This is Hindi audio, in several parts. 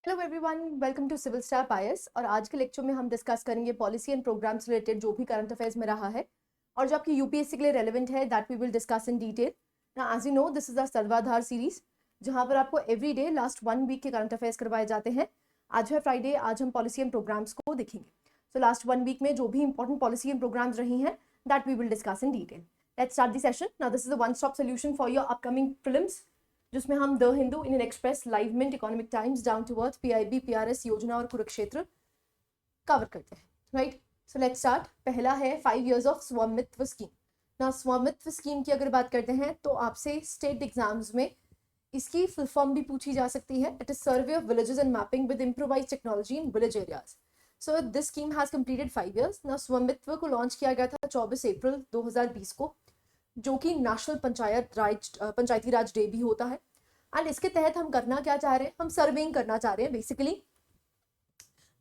Hello everyone, welcome to civil star pies. और आज के लेक्चर में हम डिस्कस करेंगे पॉलिसी एंड प्रोग्राम्स रिलेटेड जो भी करंट अफेयर्स में रहा है और जो आपकी यूपीएससी के लिए रेलेवेंट है, that we will discuss in detail. Now as you know, this is the Sarvadhar series जहां पर आपको एवरी डे लास्ट 1 वीक के करंट अफेयर्स करवाए जाते हैं। आज है फ्राइडे, आज हम पॉलिसी एंड प्रोग्राम्स को देखेंगे। सो लास्ट 1 वीक में जो भी इंपॉर्टेंट पॉलिसी एंड प्रोग्राम्स रही हैं, that we will discuss in detail. Let's start the session. Now this is the one stop solution for your upcoming prelims, जिसमें हम the Hindu, Indian Express, Live Mint, Economic Times, Down to Earth, PIB, PRS, Yojana और कुरुक्षेत्र कवर करते हैं। Right, so let's start. पहला है 5 years ऑफ स्वामित्व स्कीम। ना स्वामित्व स्कीम की अगर बात करते हैं तो आपसे स्टेट एग्जाम्स में इसकी फुल फॉर्म भी पूछी जा सकती है। It is Survey of villages and mapping with improvised technology in village areas. So this scheme has completed 5 years। ना स्वामित्व को लॉन्च किया गया था 24 अप्रैल 2020 को, जो कि नेशनल पंचायती राज डे भी होता है। एंड इसके तहत हम करना क्या चाह रहे हैं, हम सर्वेइंग करना चाह रहे हैं। बेसिकली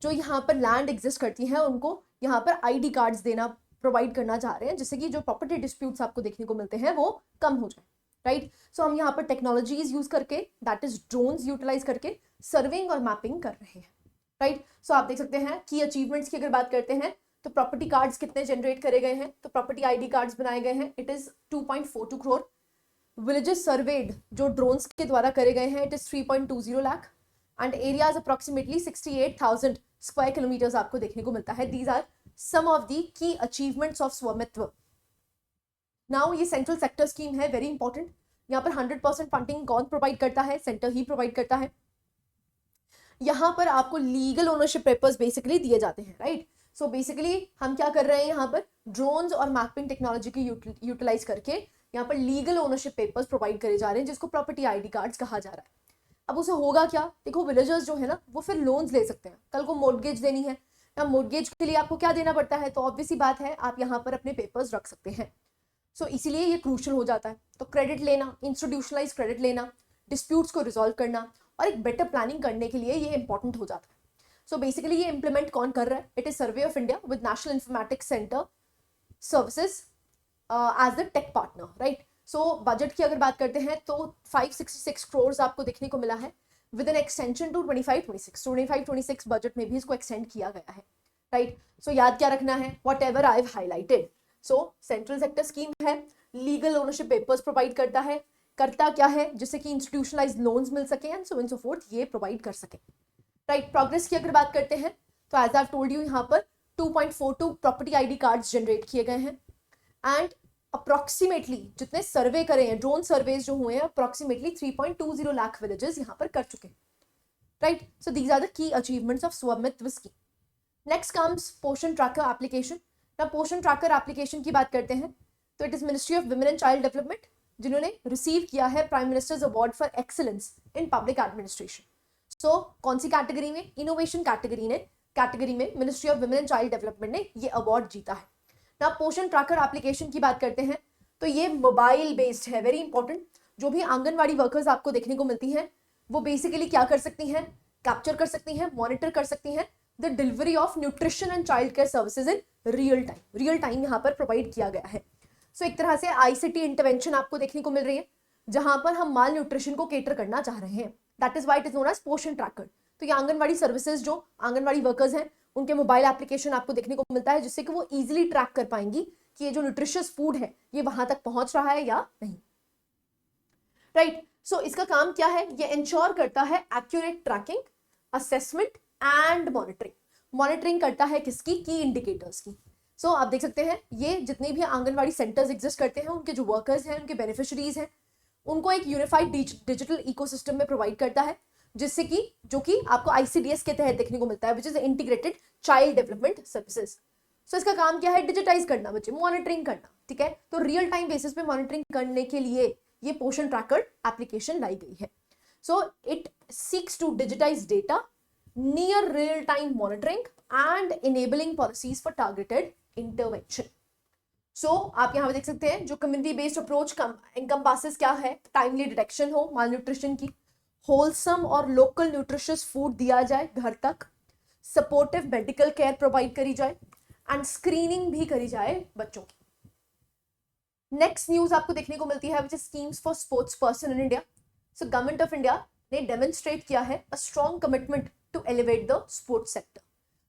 जो यहाँ पर लैंड एग्जिस्ट करती है उनको यहाँ पर आईडी कार्ड्स देना, प्रोवाइड करना चाह रहे हैं, जिससे कि जो प्रॉपर्टी डिस्प्यूट्स आपको देखने को मिलते हैं वो कम हो जाए। राइट, सो हम यहाँ पर टेक्नोलॉजीज यूज करके, दैट इज ड्रोन्स यूटिलाइज करके सर्वेइंग और मैपिंग कर रहे हैं। राइट, सो आप देख सकते हैं कि अचीवमेंट्स की अगर बात करते हैं तो प्रॉपर्टी कार्ड्स कितने जनरेट करे गए हैं, तो प्रॉपर्टी आईडी कार्ड्स बनाए गए हैं, it is 2.42 crore. Villages served जो ड्रोन्स के द्वारा करे गए हैं, it is 3.20 lakh. And areas approximately 68,000 square kilometres आपको देखने को मिलता है। These are some of the key achievements of Svamitva. Now ये सेंट्रल सेक्टर स्कीम है, वेरी इंपॉर्टेंट। यहाँ पर 100% फंडिंग कौन प्रोवाइड करता है, सेंटर ही प्रोवाइड करता है। यहाँ पर आपको लीगल ओनरशिप पेपर्स बेसिकली दिए जाते हैं। राइट, सो बेसिकली हम क्या कर रहे हैं, यहाँ पर ड्रोन्स और मैपिंग टेक्नोलॉजी की यूटिलाइज करके यहाँ पर लीगल ओनरशिप पेपर्स प्रोवाइड करे जा रहे हैं, जिसको प्रॉपर्टी आईडी कार्ड्स कहा जा रहा है। अब उसे होगा क्या, देखो विलेजर्स जो है ना वो फिर लोन्स ले सकते हैं। कल को मोर्टगेज देनी है, या मोर्टगेज के लिए आपको क्या देना पड़ता है, तो ऑब्वियस सी बात है आप यहाँ पर अपने पेपर्स रख सकते हैं। सो इसीलिए ये क्रूशल हो जाता है। तो क्रेडिट लेना, इंस्टीट्यूशनलाइज क्रेडिट लेना, डिस्प्यूट्स को रिजॉल्व करना और एक बेटर प्लानिंग करने के लिए ये इंपॉर्टेंट हो जाता है। सो बेसिकली ये इंप्लीमेंट कौन कर रहा है, it is Survey of India with National Informatics Centre services as the tech partner. Right, so budget की अगर बात करते हैं तो 566 करोड़ आपको देखने को मिला है, with an extension to 25-26 budget में भी इसको एक्सटेंड किया गया है। राइट, सो याद क्या रखना है, what ever I have highlighted. So central sector scheme है, लीगल ओनरशिप पेपर्स प्रोवाइड करता है, करता क्या है, जिससे कि इंस्टीट्यूशनलाइज लोन्स मिल सके and so and so fourth, ये प्रोवाइड कर सके। राइट, प्रोग्रेस की अगर बात करते हैं तो एज आई टोल्ड यू यहाँ पर 2.42 प्रॉपर्टी आईडी कार्ड्स जनरेट किए गए हैं। एंड अप्रोक्सीमेटली जितने सर्वे करे हैं, ड्रोन सर्वेज जो हुए हैं, अप्रोक्सीमेटली 3.20 लाख विलेजेस यहाँ पर कर चुके हैं। Right, so these are the key achievements of Swamitva scheme. Next comes Poshan tracker application. ना पोषण ट्रैकर एप्लीकेशन की बात करते हैं तो it is ministry of women and child development जिन्होंने रिसीव किया है prime minister's award for excellence in public administration. So कौन सी कैटेगरी में, इनोवेशन कैटेगरी में ministry of women and child development ने ये अवार्ड जीता है। ना पोषण ट्रैकर एप्लीकेशन की बात करते हैं तो ये मोबाइल बेस्ड है, वेरी इंपॉर्टेंट। जो भी आंगनवाड़ी वर्कर्स आपको देखने को मिलती हैं वो बेसिकली क्या कर सकती हैं, कैप्चर कर सकती हैं, मॉनिटर कर सकती हैं the delivery of nutrition and child care services in real time यहाँ पर प्रोवाइड किया गया है। सो एक तरह से आईसीटी इंटरवेंशन आपको देखने को मिल रही है, जहां पर हम माल न्यूट्रिशन को केटर करना चाह रहे हैं। That is why it is known as Poshan tracker. तो ये आंगनवाड़ी सर्विसेज, जो आंगनवाड़ी वर्कर्स हैं, उनके मोबाइल एप्लीकेशन आपको देखने को मिलता है, जिससे कि वो इजीली ट्रैक कर पाएंगी कि ये जो न्यूट्रिशियस फूड है ये वहां तक पहुंच रहा है या नहीं। राइट, सो इसका काम क्या है, ये इंश्योर करता है accurate tracking, assessment and monitoring करता है किसकी, की इंडिकेटर्स की। सो आप देख सकते हैं ये जितने भी आंगनवाड़ी सेंटर्स एग्जिस्ट करते हैं, उनके जो वर्कर्स हैं, उनके बेनिफिशियरीज हैं, उनको एक यूनिफाइड डिजिटल इकोसिस्टम में प्रोवाइड करता है, जिससे कि जो कि आपको आईसीडीएस के तहत देखने को मिलता है, which is integrated child development services. So इसका काम क्या है, डिजिटाइज करना, बच्चे मॉनिटरिंग करना। ठीक है, तो रियल टाइम बेसिस पे मॉनिटरिंग करने के लिए ये पोषण ट्रैकर एप्लीकेशन लाई गई है। So it seeks to digitize data, near real time monitoring and enabling policies for targeted intervention. So आप यहाँ पे देख सकते हैं जो कम्युनिटी बेस्ड अप्रोच इनकम्पासेस क्या है, टाइमली डिटेक्शन हो माल न्यूट्रिशन की, होलसम और लोकल न्यूट्रिशियस फूड दिया जाए घर तक, सपोर्टिव मेडिकल केयर प्रोवाइड करी जाए एंड स्क्रीनिंग भी करी जाए बच्चों की। नेक्स्ट न्यूज आपको देखने को मिलती है which is schemes for sports person in India. So government of India ने डेमोन्स्ट्रेट किया है a strong commitment to elevate the sports sector.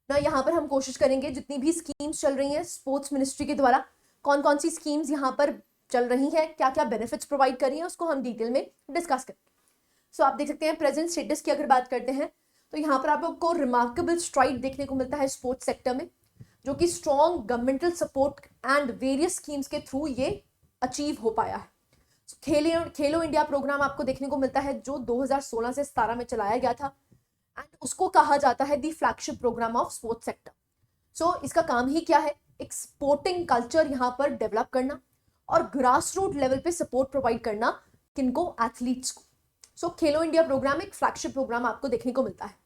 ना यहाँ पर हम कोशिश करेंगे जितनी भी स्कीम्स चल रही हैं स्पोर्ट्स मिनिस्ट्री के द्वारा, कौन कौन सी स्कीम्स यहाँ पर चल रही हैं, क्या क्या बेनिफिट्स प्रोवाइड कर रही हैं, उसको हम डिटेल में डिस्कस करें। सो आप देख सकते हैं प्रेजेंट स्टेटस की अगर बात करते हैं तो यहाँ पर आपको रिमार्केबल स्ट्राइड देखने को मिलता है स्पोर्ट्स सेक्टर में, जो कि strong governmental support and various schemes के थ्रू ये अचीव हो पाया है। खेलो इंडिया प्रोग्राम आपको देखने को मिलता है जो 2016 से 17 में चलाया गया था एंड उसको कहा जाता है the flagship programme of sports sector. So इसका काम ही क्या है, एक स्पोर्टिंग कल्चर यहाँ पर डेवलप करना और ग्रास रूट लेवल पे सपोर्ट प्रोवाइड करना किनको, एथलीट्स को। सो खेलो इंडिया प्रोग्राम एक फ्लैगशिप प्रोग्राम आपको देखने को मिलता है।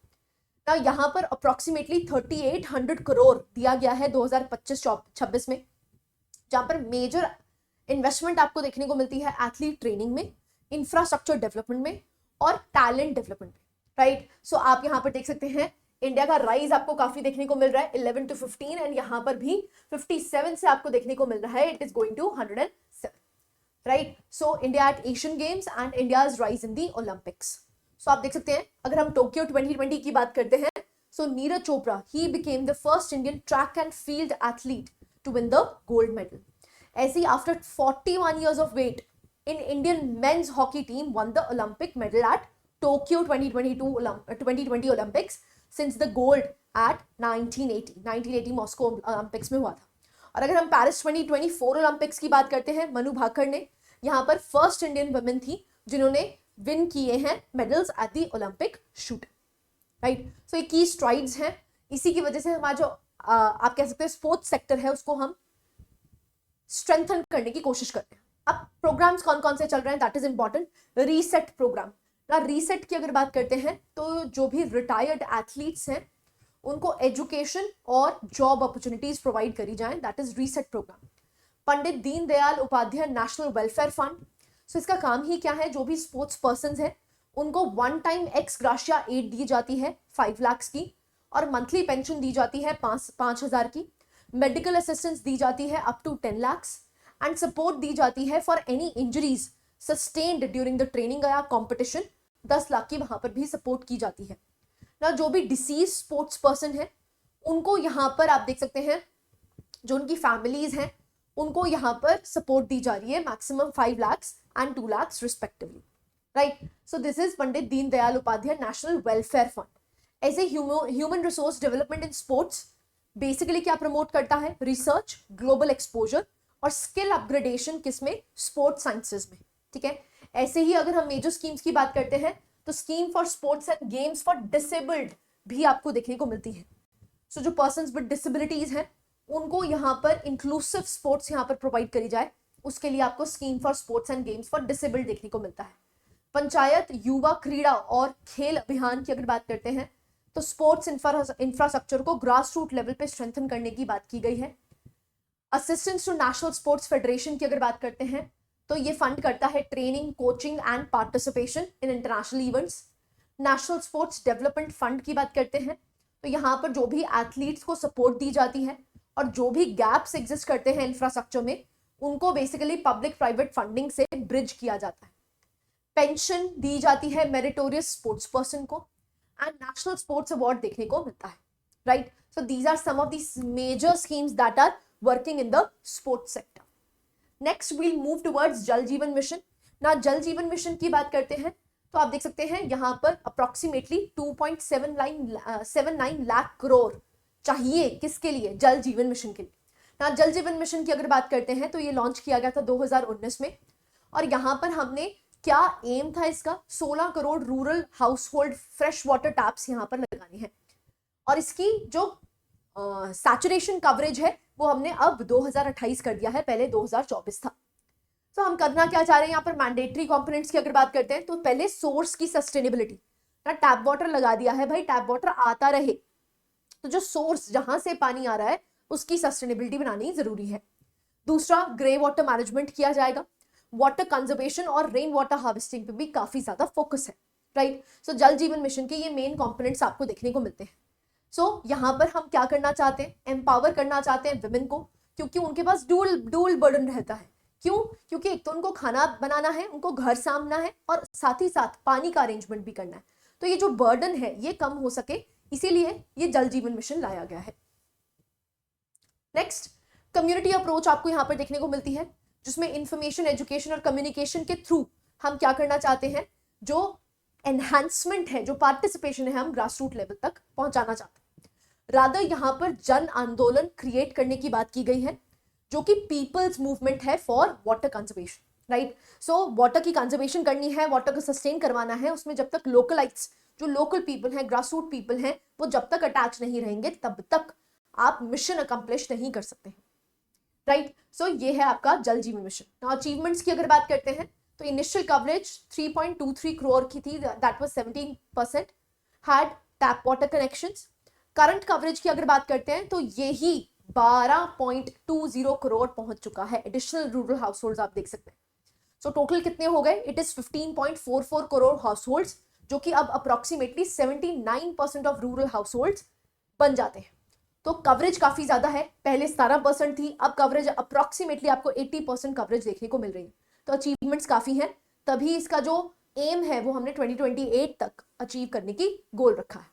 यहाँ पर अप्रोक्सीमेटली 3800 करोड़ दिया गया है 2025-26 में, जहां पर मेजर इन्वेस्टमेंट आपको देखने को मिलती है एथलीट ट्रेनिंग में, इंफ्रास्ट्रक्चर डेवलपमेंट में और टैलेंट डेवलपमेंट में, राइट। सो आप यहाँ पर देख सकते हैं इंडिया का राइज आपको काफी देखने को मिल रहा है 11 to 15 एंड यहाँ पर भी 57 से आपको देखने को मिल रहा है it is going to 107, right. So India at Asian Games and India's rise in the Olympics. So आप देख सकते हैं अगर हम टोक्यो 2020 की बात करते हैं, so Neeraj Chopra he became the first Indian track and field athlete to win the gold medal. ऐसे after 41 years of wait, in Indian men's hockey team won the Olympic medal at Tokyo 2020 Olympics since the gold at 1980 Moscow Olympics में हुआ था। और अगर हम पेरिस 2024 ओलंपिक्स की बात करते हैं, मनु भाकर ने यहाँ पर फर्स्ट इंडियन वुमेन थी जिन्होंने विन किए हैं medals at the Olympic shoot, right. So ये की स्ट्राइड्स हैं, इसी की वजह से हमारा जो आप कह सकते हैं स्पोर्ट्स सेक्टर है उसको हम स्ट्रेंथन करने की कोशिश करते हैं। अब प्रोग्राम्स कौन कौन से चल रहे हैं that is important. Reset program, ना रीसेट की अगर बात करते हैं तो जो भी रिटायर्ड एथलीट्स हैं उनको एजुकेशन और जॉब अपॉर्चुनिटीज प्रोवाइड करी जाएं, that is reset programme. Pandit Deendayal Upadhyay national welfare fund, so इसका काम ही क्या है, जो भी स्पोर्ट्स पर्सन है उनको वन टाइम एक्स ग्राशिया एड दी जाती है 5 लाख की, और मंथली पेंशन दी जाती है 5,000 की, मेडिकल असिस्टेंस दी जाती है up to 10 lakh and support दी जाती है for any injuries sustained during the training या कॉम्पिटिशन, 10 लाख की वहां पर भी सपोर्ट की जाती है ना। जो भी डिसीज स्पोर्ट्स पर्सन है उनको यहाँ पर आप देख सकते हैं जो उनकी फैमिलीज हैं उनको यहाँ पर सपोर्ट दी जा रही है maximum 5 lakh and 2 lakh respectively, right. So this is Pandit Deendayal Upadhyay national welfare fund. ऐसे human resource development in sports basically क्या प्रमोट करता है, रिसर्च, ग्लोबल एक्सपोजर और स्किल अपग्रेडेशन, किसमें, स्पोर्ट्स साइंसेज में, ठीक है। ऐसे ही अगर हम मेजर स्कीम्स की बात करते हैं तो scheme for sports and games for disabled भी आपको देखने को मिलती है। सो जो पर्सन्स विद डिसेबिलिटीज हैं उनको यहाँ पर इंक्लूसिव स्पोर्ट्स यहाँ पर प्रोवाइड करी जाए, उसके लिए आपको scheme for sports and games for disabled देखने को मिलता है। पंचायत, युवा, क्रीड़ा और खेल अभियान की अगर बात करते हैं तो स्पोर्ट्स इंफ्रास्ट्रक्चर को ग्रास रूट लेवल पे स्ट्रेंथन करने की बात की गई है। Assistance to national sports federation की अगर बात करते हैं तो ये फंड करता है training, coaching and participation in international events. National sports development fund की बात करते हैं तो यहाँ पर जो भी एथलीट्स को सपोर्ट दी जाती है और जो भी गैप्स एग्जिस्ट करते हैं इंफ्रास्ट्रक्चर में उनको बेसिकली पब्लिक प्राइवेट फंडिंग से ब्रिज किया जाता है। पेंशन दी जाती है मेरिटोरियस स्पोर्ट्स पर्सन को एंड नेशनल स्पोर्ट्स अवार्ड देखने को मिलता है, right. So these are some of the major schemes that are working in the sports sector. Next we'll move towards Jal Jeevan mission. ना जल जीवन मिशन की बात करते हैं तो आप देख सकते हैं यहाँ पर अप्रोक्सीमेटली 2.79 लाख करोड़ चाहिए, किसके लिए, जल जीवन मिशन के लिए। ना जल जीवन मिशन की अगर बात करते हैं तो ये लॉन्च किया गया था 2019 में, और यहाँ पर हमने क्या एम था इसका, 16 crore rural house hold fresh water taps यहाँ पर लगानी है, और इसकी जो सैचुरेशन कवरेज है वो हमने अब 2028 कर दिया है, पहले 2024 था। तो हम करना क्या चाह रहे हैं यहाँ पर, मैंडेटरी कंपोनेंट्स की अगर बात करते हैं तो पहले सोर्स की सस्टेनेबिलिटी, ना टैप वाटर लगा दिया है भाई, टैप वाटर आता रहे, तो जो सोर्स जहां से पानी आ रहा है उसकी सस्टेनेबिलिटी बनानी जरूरी है। दूसरा, ग्रे वाटर मैनेजमेंट किया जाएगा, वाटर कंजर्वेशन और रेन वाटर हार्वेस्टिंग पे भी काफी ज्यादा फोकस है, राइट। सो जल जीवन मिशन के ये मेन कंपोनेंट्स आपको देखने को मिलते हैं। सो यहाँ पर हम क्या करना चाहते हैं, एम्पावर करना चाहते हैं विमेन को, क्योंकि उनके पास डुअल बर्डन रहता है क्यों? क्योंकि एक तो उनको खाना बनाना है, उनको घर सामना है और साथ ही साथ पानी का अरेंजमेंट भी करना है। तो ये जो बर्डन है ये कम हो सके, इसीलिए ये जल जीवन मिशन लाया गया है। नेक्स्ट, कम्युनिटी अप्रोच आपको यहां पर देखने को मिलती है, जिसमें इंफॉर्मेशन, एजुकेशन और कम्युनिकेशन के थ्रू हम क्या करना चाहते हैं, जो एनहांसमेंट है, जो पार्टिसिपेशन है, हम ग्रास रूट लेवल तक पहुंचाना चाहते हैं। रादर यहां पर जन आंदोलन क्रिएट करने की बात की गई है, जो कि पीपल्स मूवमेंट है for water conservation, right. So water की कंजर्वेशन करनी है, वाटर को सस्टेन करवाना है, उसमें जब तक लोकलाइट्स, जो लोकल पीपल हैं, ग्रास रूट पीपल हैं, वो जब तक अटैच नहीं रहेंगे तब तक आप मिशन अकम्प्लिश नहीं कर सकते हैं, राइट। सो ये है आपका जल जीवन मिशन। नाउ अचीवमेंट्स की अगर बात करते हैं तो इनिशियल कवरेज 3.23 करोड़ की थी, that was 17%, had tap water connections. Current coverage की अगर बात करते हैं तो यही 12.20 करोड़ पहुंच चुका है एडिशनल रूरल हाउस होल्ड, आप देख सकते हैं। सो टोटल कितने हो गए? It is 15.44 crore house hold, जो कि अब approximately 79% of rural house hold बन जाते हैं। तो कवरेज काफी ज्यादा है, पहले 17% थी, अब कवरेज अप्रोक्सीमेटली आपको 80% कवरेज देखने को मिल रही है। तो अचीवमेंट्स काफी हैं, तभी इसका जो एम है वो हमने 2028 तक अचीव करने की गोल रखा है,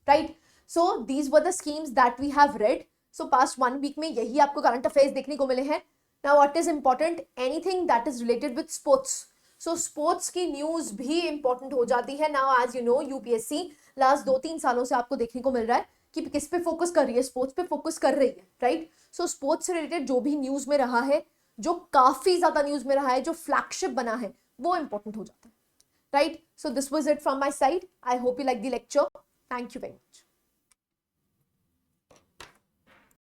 right. So these were the schemes that we have read. So past 1 week में यही आपको करंट अफेयर्स देखने को मिले हैं। Now what is important, anything that is related with sports. So sports की न्यूज भी इंपॉर्टेंट हो जाती है। Now as you know UPSC last 2-3 सालों से आपको देखने को मिल रहा है कि किस पे फोकस कर रही है, स्पोर्ट्स पे फोकस कर रही है, राइट। सो स्पोर्ट्स से रिलेटेड जो भी न्यूज में रहा है, जो काफी ज्यादा न्यूज में रहा है, जो फ्लैगशिप बना है, वो इंपॉर्टेंट हो जाता है, right. So this was it from my side. I hope you like the lecture. Thank you very much.